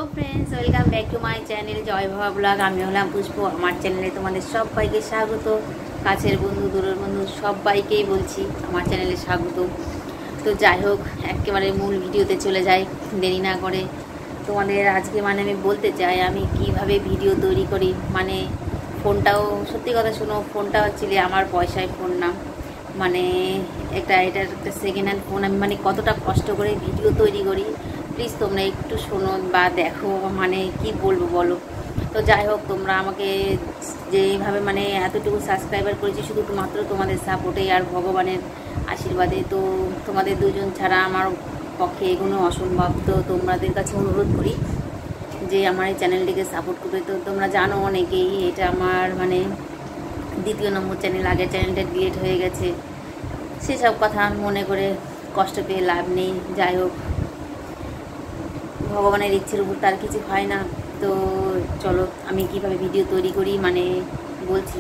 Hello friends welcome back to my channel Jai Baba blog. आमी हलाम पुष्प। आमार चैनेले तोमादेर सबाइके स्वागत। काछेर बंधु दूरेर बंधु सबाइकेई बोलछि आमार चैनेले स्वागत। तो जाइ होक एकेबारे मूल भिडियोते चले जाई देरी ना करे। तोमादेर आजके माने आमी बोलते चाই आमी किभाবে ভিডিও তৈরি করি। মানে ফোনটাও সত্যি কথা শুনো, ফোনটা হচ্ছে আমার পয়সায় ফোন না, মানে এটা একটা সেকেন্ড হ্যান্ড ফোন। আমি মানে কতটা কষ্ট করে ভিডিও তৈরি করি প্লিজ তোমরা একটু শোনো বা দেখো, মানে কি বলবো বলো। তো যাই হোক, তোমরা আমাকে যেভাবে মানে এতটুকু সাবস্ক্রাইবার করেছি শুধুমাত্র তোমাদের সাপোর্টে আর ভগবানের আশীর্বাদে। তো তোমাদের দুজন ছাড়া আমার পক্ষে এগুলো অসম্ভব। তো তোমাদের কাছে অনুরোধ করি যে আমার এই চ্যানেলটিকে সাপোর্ট করবে। তো তোমরা জানো অনেকেই এটা আমার মানে দ্বিতীয় নম্বর চ্যানেল, আগের চ্যানেলটা ডিলিট হয়ে গেছে। সেসব কথা মনে করে কষ্ট পেয়ে লাভ নেই। যাই হোক, ভগবানের ইচ্ছের উপর তার কিছু হয় না। তো চলো আমি কিভাবে ভিডিও তৈরি করি মানে বলছি।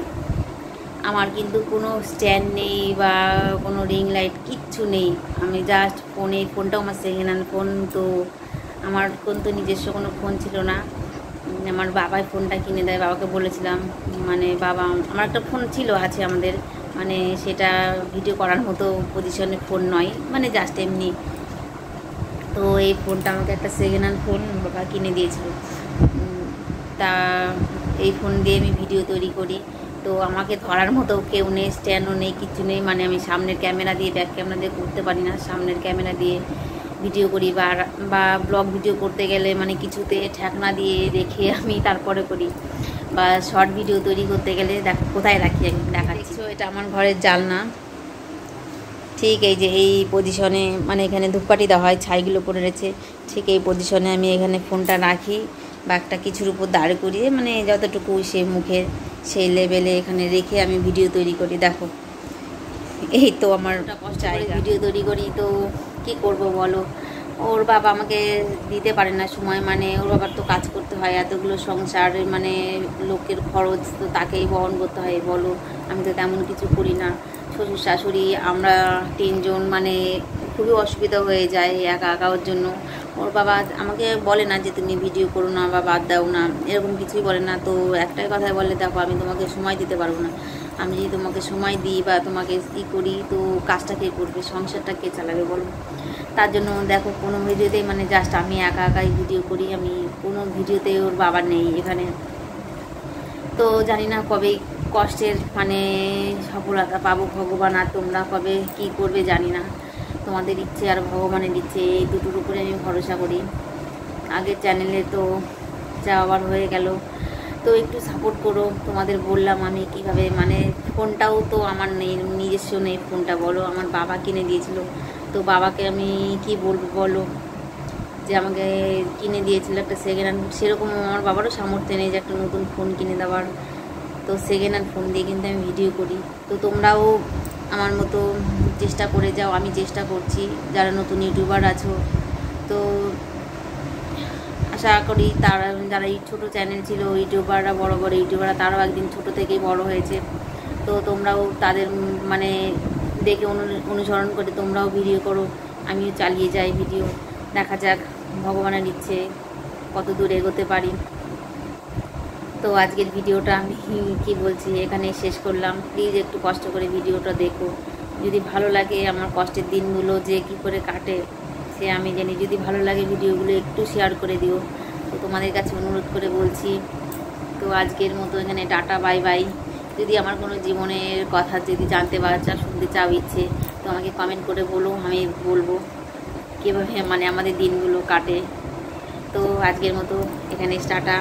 আমার কিন্তু কোনো স্ট্যান্ড নেই বা কোনো রিং লাইট কিচ্ছু নেই। আমি জাস্ট ফোনটাও আমার সেকেন্ড হ্যান্ড ফোন। তো আমার কিন্তু নিজস্ব কোনো ফোন ছিল না। আমার বাবাই ফোনটা কিনে দেয়। বাবাকে বলেছিলাম, মানে বাবা আমার একটা ফোন ছিল, আছে আমাদের, মানে সেটা ভিডিও করার মতো পজিশনে ফোন নয়, মানে জাস্ট এমনি। তো এই ফোনটা আমাকে একটা সেকেন্ড হ্যান্ড ফোন বাবা কিনে দিয়েছিল। তা এই ফোন দিয়ে আমি ভিডিও তৈরি করি। তো আমাকে ধরার মতো কেউ নেই, স্ট্যান্ডও নেই, কিছু নেই। মানে আমি সামনের ক্যামেরা দিয়ে, ব্যাক ক্যামেরা দিয়ে করতে পারি না। সামনের ক্যামেরা দিয়ে ভিডিও করি বা ব্লগ ভিডিও করতে গেলে মানে কিছুতে ঠেকনা দিয়ে রেখে আমি তারপরে করি। বা শর্ট ভিডিও তৈরি করতে গেলে দেখো কোথায় রাখি আমি দেখাচ্ছি। এটা আমার ঘরের জানলা, ঠিক এই যে এই পজিশনে, মানে এখানে ধূপকাঠি দেওয়া হয়, ছাইগুলো পড়ে রয়েছে, ঠিক এই পজিশনে আমি এখানে ফোনটা রাখি বা একটা কিছুর উপর দাঁড় করিয়ে, মানে যতটুকু সে মুখের সেই লেভেলে এখানে রেখে আমি ভিডিও তৈরি করি। দেখো এই তো আমার কষ্ট ভিডিও তৈরি করি। তো কি করব বলো, ওর বাবা আমাকে দিতে পারে না সময়, মানে ওর বাবার তো কাজ করতে হয়, এতগুলো সংসার মানে লোকের খরচ তো তাকেই বহন করতে হয় বলো। আমি তো তেমন কিছু করি না। শ্বশুর শাশুড়ি আমরা তিনজন, মানে খুবই অসুবিধা হয়ে যায় একা একা। ওর জন্য ওর বাবা আমাকে বলে না যে তুমি ভিডিও করো না বা বাদ দাও না, এরকম কিছুই বলে না। তো একটাই কথাই বলে, দেখো আমি তোমাকে সময় দিতে পারবো না। আমি যদি তোমাকে সময় দিই বা তোমাকে ই করি তো কাজটা কে করবে, সংসারটা কে চালাবে বলো। তার জন্য দেখো কোনো ভিডিওতেই মানে জাস্ট আমি একা একাই ভিডিও করি। আমি কোনো ভিডিওতে ওর বাবা নেই এখানে। তো জানি না কবে কষ্টের মানে সফলতা পাবো ভগবান, আর তোমরা কবে কি করবে জানি না। তোমাদের ইচ্ছে আর ভগবানের ইচ্ছে, এই দুটোর উপরে আমি ভরসা করি। আগের চ্যানেলে তো যা আবার হয়ে গেল। তো একটু সাপোর্ট করো। তোমাদের বললাম আমি কিভাবে, মানে ফোনটাও তো আমার নেই, নিজস্ব নেই ফোনটা বলো, আমার বাবা কিনে দিয়েছিল। তো বাবাকে আমি কি বলবো বলো, যে আমাকে কিনে দিয়েছিল একটা সেকেন্ড হ্যান্ড। সেরকম আমার বাবারও সামর্থ্য নেই যে একটা নতুন ফোন কিনে দেওয়ার। তো সেকেন্ড হ্যান্ড ফোন দিয়ে কিন্তু আমি ভিডিও করি। তো তোমরাও আমার মতো চেষ্টা করে যাও, আমি চেষ্টা করছি। যারা নতুন ইউটিউবার আছো, তো আশা করি তারা, যারা এই ছোটো চ্যানেল ছিল ইউটিউবাররা, বড় বড় ইউটিউবাররা, তারাও একদিন ছোটো থেকেই বড় হয়েছে। তো তোমরাও তাদের মানে দেখে অনুসরণ করে তোমরাও ভিডিও করো, আমিও চালিয়ে যাই ভিডিও। দেখা যাক ভগবানের ইচ্ছে কত দূর এগোতে পারি। তো আজকের ভিডিওটা আমি কি বলছি এখানে শেষ করলাম। প্লিজ একটু কষ্ট করে ভিডিওটা দেখো। যদি ভালো লাগে, আমার কষ্টের দিনগুলো যে কি করে কাটে সে আমি জানি। যদি ভালো লাগে ভিডিওগুলো একটু শেয়ার করে দিও। তো তোমাদের কাছে অনুরোধ করে বলছি। তো আজকের মতো এখানে টাটা, বাই বাই। যদি আমার কোনো জীবনের কথা যদি জানতে বা শুনতে চাও ইচ্ছে, তো আমাকে কমেন্ট করে বলো, আমি বলবো কীভাবে মানে আমাদের দিনগুলো কাটে। তো আজকের মতো এখানে টাটা।